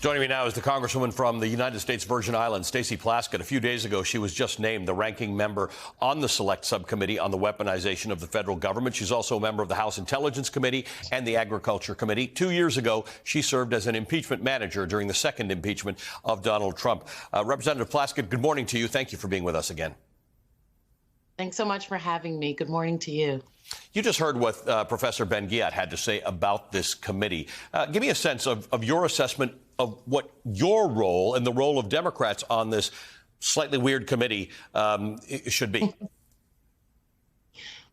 Joining me now is the Congresswoman from the United States Virgin Islands, Stacey Plaskett. A few days ago, she was just named the ranking member on the Select Subcommittee on the Weaponization of the Federal Government. She's also a member of the House Intelligence Committee and the Agriculture Committee. 2 years ago, she served as an impeachment manager during the second impeachment of Donald Trump. Representative Plaskett, good morning to you. Thank you for being with us again. Thanks so much for having me. Good morning to you. You just heard what Professor Ben-Ghiat had to say about this committee. Give me a sense of your assessment of what your role and the role of Democrats on this slightly weird committee should be.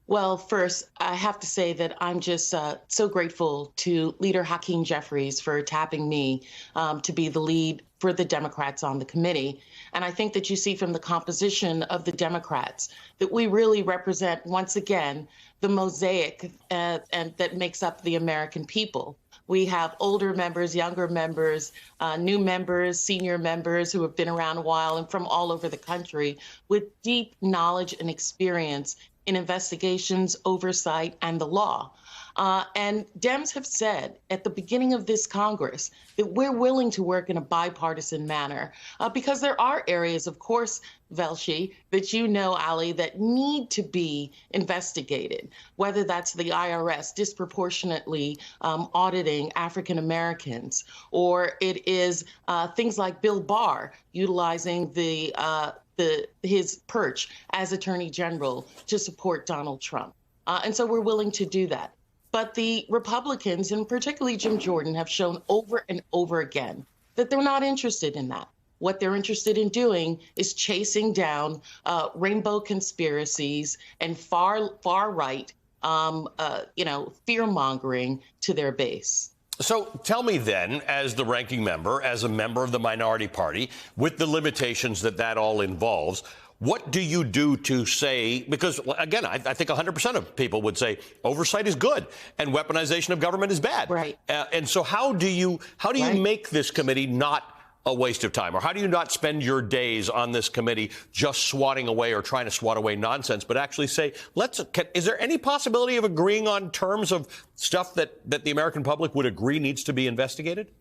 Well, first, I have to say that I'm just so grateful to Leader Hakeem Jeffries for tapping me to be the lead for the Democrats on the committee. And I think that you see from the composition of the Democrats that we really represent, once again, the mosaic and that makes up the American people. We have older members, younger members, new members, senior members who have been around a while and from all over the country with deep knowledge and experience in investigations, oversight, and the law. And Dems have said at the beginning of this Congress that we're willing to work in a bipartisan manner because there are areas, of course, Velshi, that you know, Ali, that need to be investigated, whether that's the IRS disproportionately auditing African Americans, or it is things like Bill Barr utilizing his perch as Attorney General to support Donald Trump. And so we're willing to do that. But the Republicans, and particularly Jim Jordan, have shown over and over again that they're not interested in that. What they're interested in doing is chasing down rainbow conspiracies and far right, fear mongering to their base. So tell me then, as the ranking member, as a member of the minority party, with the limitations that all involves, what do you do to say, because, again, I think 100% of people would say oversight is good and weaponization of government is bad. Right. And so how do you make this committee not a waste of time? Or how do you not spend your days on this committee just swatting away or trying to swat away nonsense, but actually say, is there any possibility of agreeing on terms of stuff that the American public would agree needs to be investigated?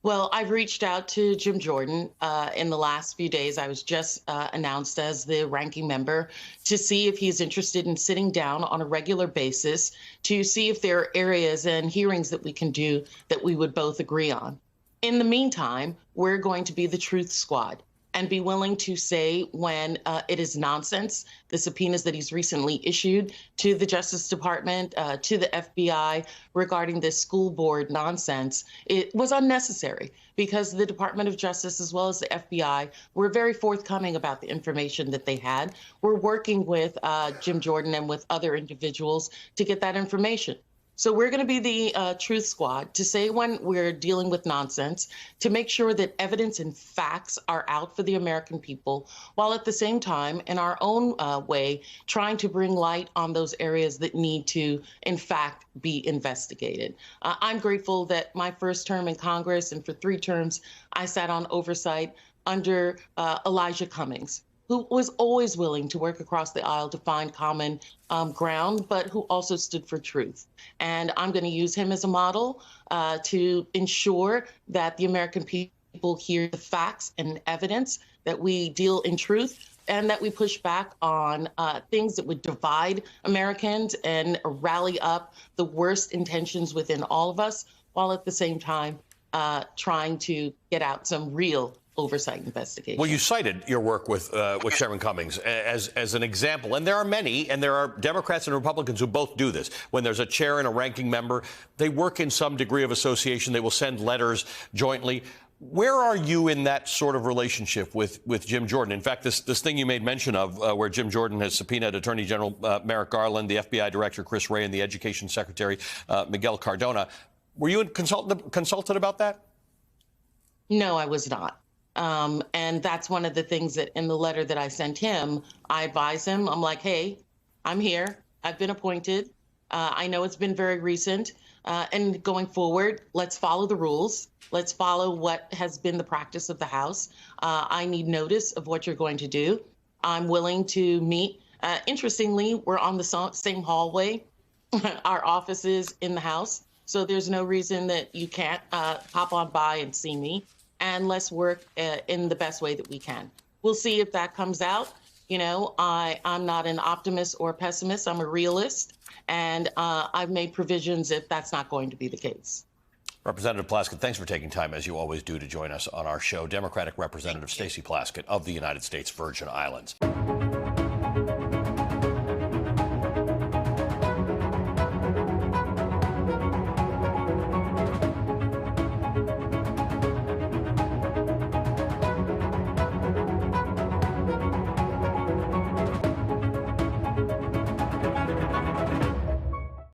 Well, I've reached out to Jim Jordan in the last few days. I was just announced as the ranking member to see if he's interested in sitting down on a regular basis to see if there are areas and hearings that we can do that we would both agree on. In the meantime, we're going to be the truth squad and be willing to say when it is nonsense. The subpoenas that he's recently issued to the Justice Department, to the FBI regarding this school board nonsense, it was unnecessary because the Department of Justice as well as the FBI were very forthcoming about the information that they had. We're working with Jim Jordan and with other individuals to get that information. So we're going to be the truth squad to say when we're dealing with nonsense, to make sure that evidence and facts are out for the American people, while at the same time, in our own way, trying to bring light on those areas that need to, in fact, be investigated. I'm grateful that my first term in Congress and for 3 terms, I sat on oversight under Elijah Cummings, who was always willing to work across the aisle to find common ground, but who also stood for truth. And I'm going to use him as a model to ensure that the American people hear the facts and evidence, that we deal in truth, and that we push back on things that would divide Americans and rally up the worst intentions within all of us, while at the same time trying to get out some real oversight investigation. Well, you cited your work with Chairman Cummings as an example, and there are many, and there are Democrats and Republicans who both do this. When there's a chair and a ranking member, they work in some degree of association. They will send letters jointly. Where are you in that sort of relationship with Jim Jordan? In fact, this thing you made mention of, where Jim Jordan has subpoenaed Attorney General Merrick Garland, the FBI Director Chris Wray, and the Education Secretary Miguel Cardona. Were you consulted about that? No, I was not. And that's one of the things that in the letter that I sent him, I advise him. I'm like, hey, I'm here. I've been appointed. I know it's been very recent. And going forward, let's follow the rules. Let's follow what has been the practice of the House. I need notice of what you're going to do. I'm willing to meet. Interestingly, we're on the same hallway, our offices in the House. So there's no reason that you can't hop on by and see me, and let's work in the best way that we can. We'll see if that comes out. I'm not an optimist or pessimist. I'm a realist, and I've made provisions if that's not going to be the case. Representative Plaskett, thanks for taking time, as you always do, to join us on our show. Democratic Representative Stacey Plaskett of the United States Virgin Islands.